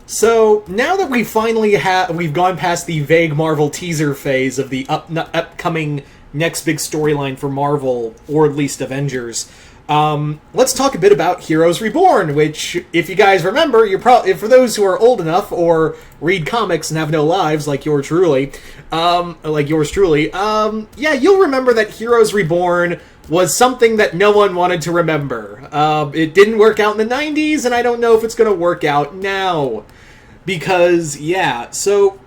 So now that we've gone past the vague Marvel teaser phase of the upcoming next big storyline for Marvel, or at least Avengers, let's talk a bit about Heroes Reborn. Which, if you guys remember, you're probably, for those who are old enough or read comics and have no lives like yours truly, yeah, you'll remember that Heroes Reborn was something that no one wanted to remember. It didn't work out in the 90s, and I don't know if it's going to work out now. Because, yeah, so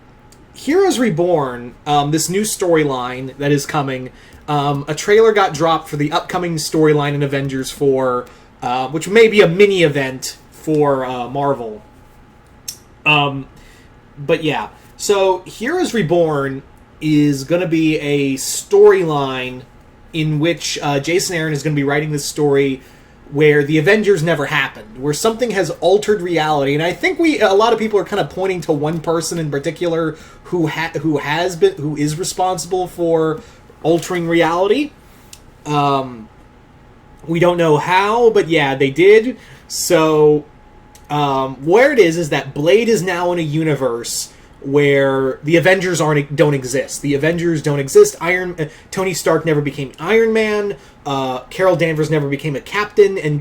Heroes Reborn, this new storyline that is coming, a trailer got dropped for the upcoming storyline in Avengers 4, which may be a mini-event for Marvel. But yeah, so Heroes Reborn is going to be a storyline in which Jason Aaron is going to be writing this story where the Avengers never happened, where something has altered reality, and I think a lot of people are kind of pointing to one person in particular who is responsible for altering reality. We don't know how, but yeah, they did. So, where it is that Blade is now in a universe where the Avengers don't exist. The Avengers don't exist. Tony Stark never became Iron Man. Carol Danvers never became a captain and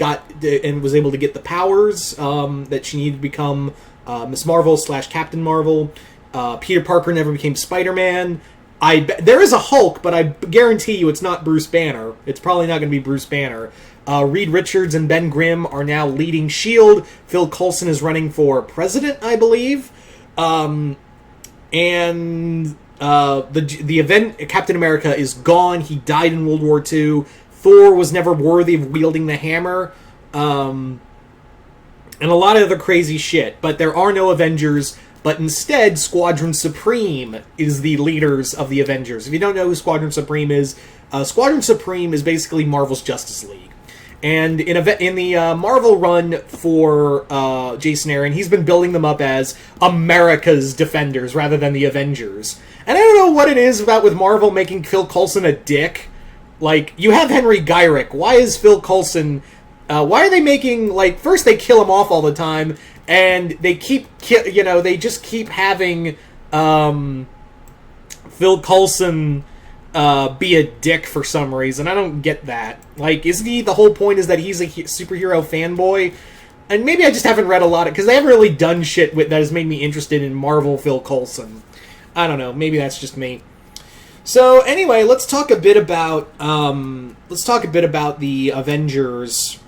was able to get the powers that she needed to become Miss Marvel / Captain Marvel. Peter Parker never became Spider-Man. There is a Hulk, but I guarantee you it's not Bruce Banner. It's probably not going to be Bruce Banner. Reed Richards and Ben Grimm are now leading S.H.I.E.L.D. Phil Coulson is running for president, I believe. And the event, Captain America is gone. He died in World War II. Thor was never worthy of wielding the hammer. And a lot of other crazy shit. But there are no Avengers. But instead, Squadron Supreme is the leaders of the Avengers. If you don't know who Squadron Supreme is basically Marvel's Justice League. And in the Marvel run for Jason Aaron, he's been building them up as America's Defenders rather than the Avengers. And I don't know what it is with Marvel making Phil Coulson a dick. Like, you have Henry Gyrich. Why is Phil Coulson... why are they making... Like, first they kill him off all the time, and they they just keep having Phil Coulson... be a dick for some reason. I don't get that. Like, isn't he... The whole point is that he's a superhero fanboy? And maybe I just haven't read a lot of... Because they haven't really done shit that has made me interested in Marvel Phil Coulson. I don't know. Maybe that's just me. So, anyway, let's talk a bit about... the Avengers...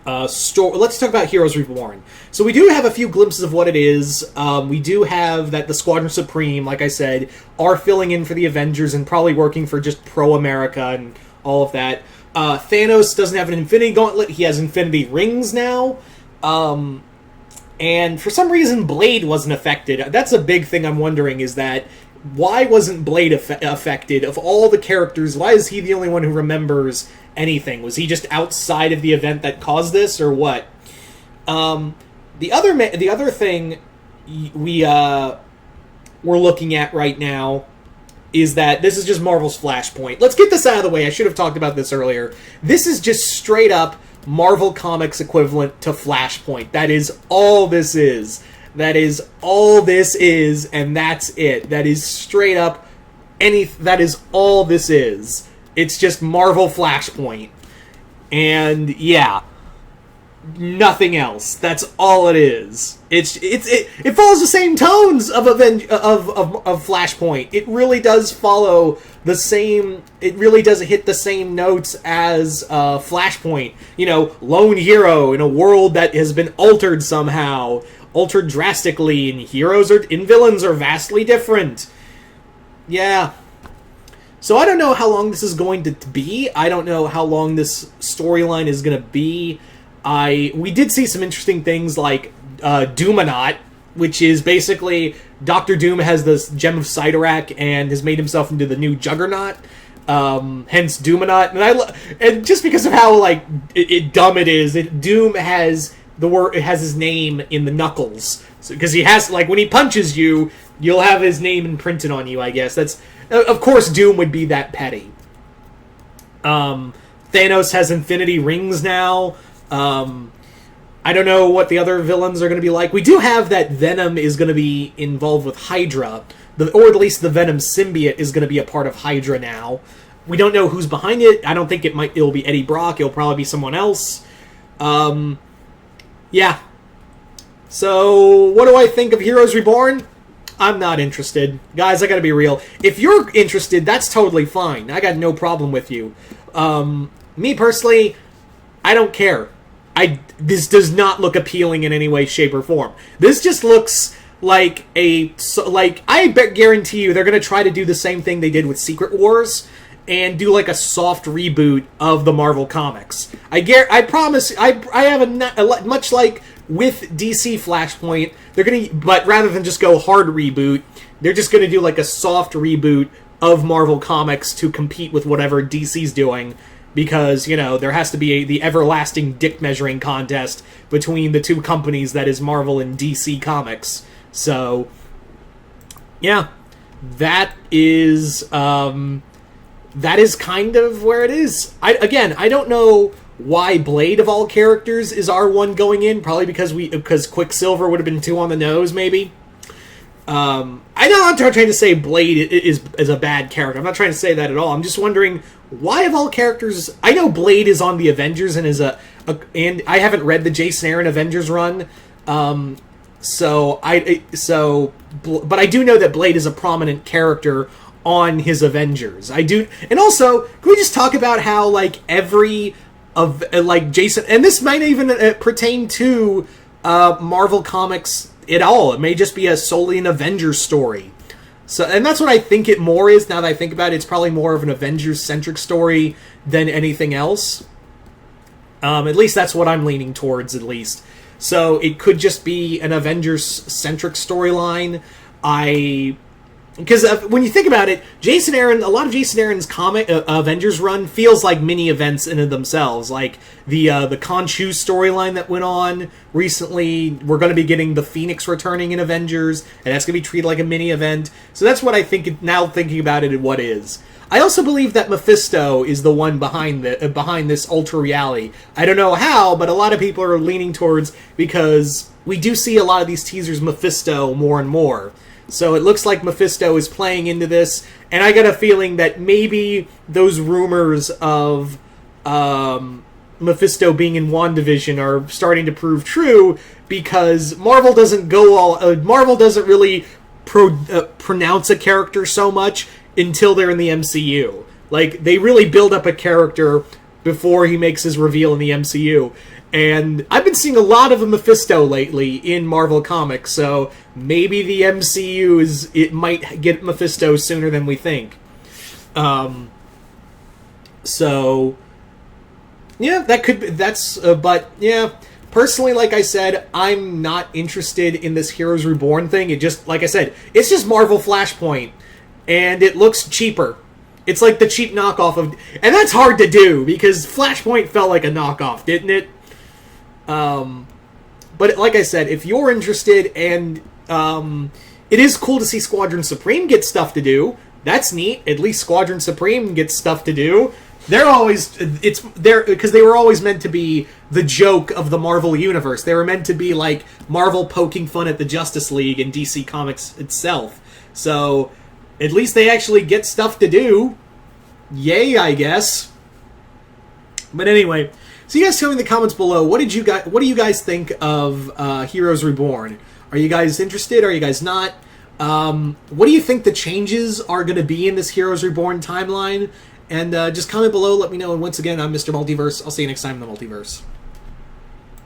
Let's talk about Heroes Reborn. So we do have a few glimpses of what it is. We do have that the Squadron Supreme, like I said, are filling in for the Avengers and probably working for just pro-America and all of that. Thanos doesn't have an Infinity Gauntlet. He has Infinity Rings now. And for some reason, Blade wasn't affected. That's a big thing I'm wondering, is that why wasn't Blade affected? Of all the characters, why is he the only one who remembers anything? Was he just outside of the event that caused this, or what? The other thing we're looking at right now is that this is just Marvel's Flashpoint. Let's get this out of the way. I should have talked about this earlier. This is just straight up Marvel Comics equivalent to Flashpoint. That is all this is. That is all this is, and that's it. That is straight up that is all this is. It's just Marvel Flashpoint. And yeah, nothing else. That's all it is. It follows the same tones of Flashpoint. It really does follow the same. It really does hit the same notes as Flashpoint. You know, lone hero in a world that has been altered somehow, altered drastically, and villains are vastly different. Yeah. So I don't know how long this is going to be. I don't know how long this storyline is going to be. We did see some interesting things like Doominaut, which is basically Doctor Doom has this gem of Cyttorak and has made himself into the new Juggernaut. Hence Doominaut, and just because of how dumb it is, Doom has it has his name in the knuckles, because he has, like, when he punches you, you'll have his name imprinted on you. I guess that's, of course, Doom would be that petty. Thanos has Infinity Rings now. I don't know what the other villains are going to be like. We do have that Venom is going to be involved with Hydra, or at least the Venom symbiote is going to be a part of Hydra now. We don't know who's behind it. I don't think it'll be Eddie Brock. It'll probably be someone else. Yeah. So, what do I think of Heroes Reborn? I'm not interested. Guys, I gotta be real. If you're interested, that's totally fine. I got no problem with you. Me personally, I don't care. This does not look appealing in any way, shape, or form. This just looks like I guarantee you they're gonna try to do the same thing they did with Secret Wars and do like a soft reboot of the Marvel comics. I promise. I have a much like with DC Flashpoint. They're gonna, but rather than just go hard reboot, they're just gonna do like a soft reboot of Marvel comics to compete with whatever DC's doing. Because, you know, there has to be the everlasting dick measuring contest between the two companies that is Marvel and DC Comics. So, yeah, that is kind of where it is. I don't know why Blade of all characters is R1 going in. Probably because Quicksilver would have been too on the nose, maybe. I know I'm trying to say Blade is a bad character. I'm not trying to say that at all. I'm just wondering why of all characters. I know Blade is on the Avengers and is and I haven't read the Jason Aaron Avengers run. But I do know that Blade is a prominent character on his Avengers. I do, and also can we just talk about how like every of like Jason, and this might even pertain to Marvel Comics at all. It may just be solely an Avengers story. So, and that's what I think it more is, now that I think about it. It's probably more of an Avengers-centric story than anything else. At least that's what I'm leaning towards, at least. So, it could just be an Avengers-centric storyline. Because when you think about it, a lot of Jason Aaron's comic Avengers run feels like mini events in and of themselves. Like the Khonshu storyline that went on recently, we're going to be getting the Phoenix returning in Avengers, and that's going to be treated like a mini event. So that's what I think now, thinking about it, and what is. I also believe that Mephisto is the one behind this ultra reality. I don't know how, but a lot of people are leaning towards, because we do see a lot of these teasers Mephisto more and more. So it looks like Mephisto is playing into this, and I got a feeling that maybe those rumors of Mephisto being in WandaVision are starting to prove true, because Marvel doesn't really pronounce a character so much until they're in the MCU. Like, they really build up a character before he makes his reveal in the MCU. And I've been seeing a lot of Mephisto lately in Marvel Comics, so maybe the MCU might get Mephisto sooner than we think. So yeah, but yeah, personally, like I said, I'm not interested in this Heroes Reborn thing. It just, like I said, it's just Marvel Flashpoint, and it looks cheaper. It's like the cheap knockoff of, and that's hard to do because Flashpoint felt like a knockoff, didn't it? But like I said, if you're interested, and it is cool to see Squadron Supreme get stuff to do. That's neat. At least Squadron Supreme gets stuff to do. Because they were always meant to be the joke of the Marvel universe. They were meant to be like Marvel poking fun at the Justice League and DC Comics itself. So at least they actually get stuff to do. Yay, I guess. But anyway. So you guys tell me in the comments below, what do you guys think of Heroes Reborn? Are you guys interested? Are you guys not? What do you think the changes are going to be in this Heroes Reborn timeline? And just comment below, let me know. And once again, I'm Mr. Multiverse. I'll see you next time in the Multiverse.